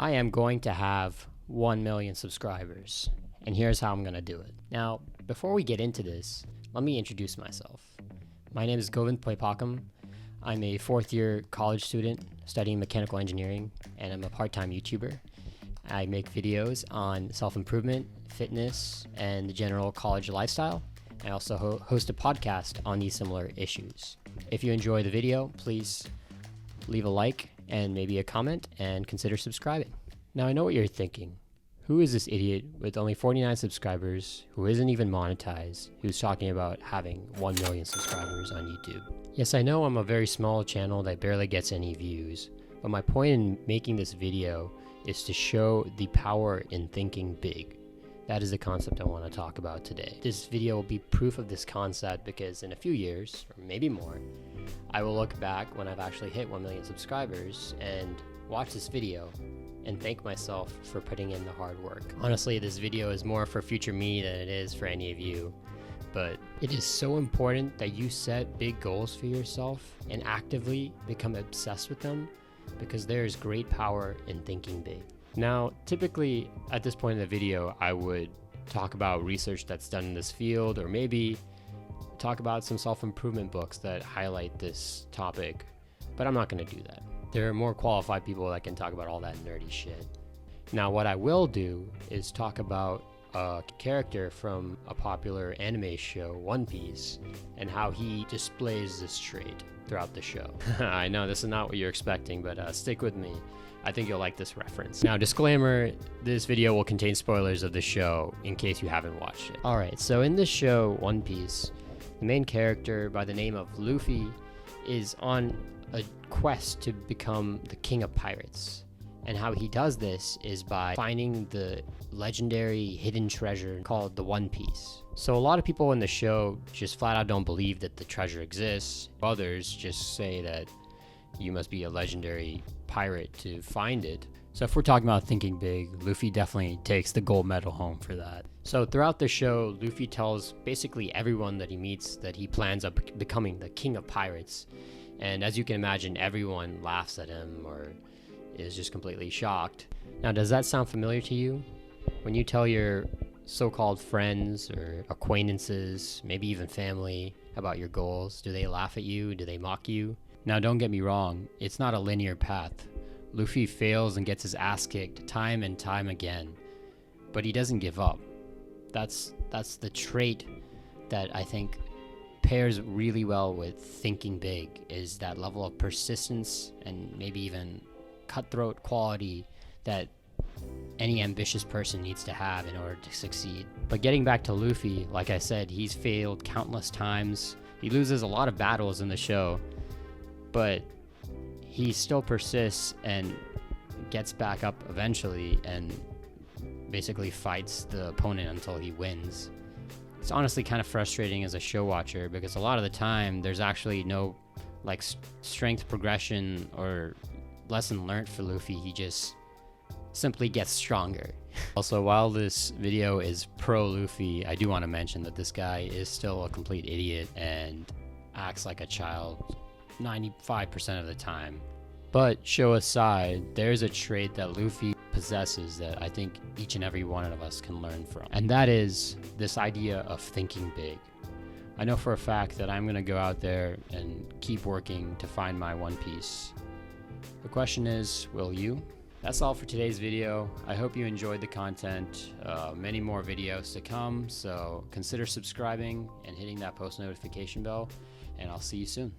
I am going to have 1 million subscribers, and here's how I'm going to do it. Now, before we get into this, let me introduce myself. My name is Govind Poipakam. I'm a fourth-year college student studying mechanical engineering, and I'm a part-time YouTuber. I make videos on self-improvement, fitness, and the general college lifestyle. I also host a podcast on these similar issues. If you enjoy the video, please leave a like and maybe a comment and consider subscribing. Now, I know what you're thinking. Who is this idiot with only 49 subscribers, who isn't even monetized, who's talking about having 1 million subscribers on YouTube? Yes, I know I'm a very small channel that barely gets any views, but my point in making this video is to show the power in thinking big. That is the concept I want to talk about today. This video will be proof of this concept because in a few years, or maybe more, I will look back when I've actually hit 1 million subscribers and watch this video and thank myself for putting in the hard work. Honestly, this video is more for future me than it is for any of you, but it is so important that you set big goals for yourself and actively become obsessed with them, because there is great power in thinking big. Now, typically at this point in the video, I would talk about research that's done in this field, or maybe talk about some self-improvement books that highlight this topic, but I'm not going to do that. There are more qualified people that can talk about all that nerdy shit. Now, what I will do is talk about a character from a popular anime show, One Piece, and how he displays this trait throughout the show. I know this is not what you're expecting, but stick with me. I think you'll like this reference. Now, disclaimer, this video will contain spoilers of the show in case you haven't watched it. Alright, so in this show, One Piece, the main character by the name of Luffy is on a quest to become the king of pirates. And how he does this is by finding the legendary hidden treasure called the One Piece. So a lot of people in the show just flat out don't believe that the treasure exists. Others just say that you must be a legendary pirate to find it. So if we're talking about thinking big, Luffy definitely takes the gold medal home for that. So throughout the show, Luffy tells basically everyone that he meets that he plans on becoming the king of pirates. And as you can imagine, everyone laughs at him or is just completely shocked. Now, does that sound familiar to you? When you tell your so-called friends or acquaintances, maybe even family, about your goals, do they laugh at you? Do they mock you? Now, don't get me wrong, it's not a linear path. Luffy fails and gets his ass kicked time and time again, but he doesn't give up. That's the trait that I think pairs really well with thinking big, is that level of persistence and maybe even cutthroat quality that any ambitious person needs to have in order to succeed. But getting back to Luffy, like I said, he's failed countless times. He loses a lot of battles in the show, but he still persists and gets back up eventually and basically fights the opponent until he wins. It's honestly kind of frustrating as a show watcher because a lot of the time there's actually no strength progression or lesson learned for Luffy. He just simply gets stronger. Also, while this video is pro Luffy, I do want to mention that this guy is still a complete idiot and acts like a child 95% of the time. But show aside, there's a trait that Luffy possesses that I think each and every one of us can learn from, and that is this idea of thinking big. I know for a fact that I'm going to go out there and keep working to find my One Piece. The question is, will you? That's all for today's video. I hope you enjoyed the content. Many more videos to come, so consider subscribing and hitting that post notification bell, and I'll see you soon.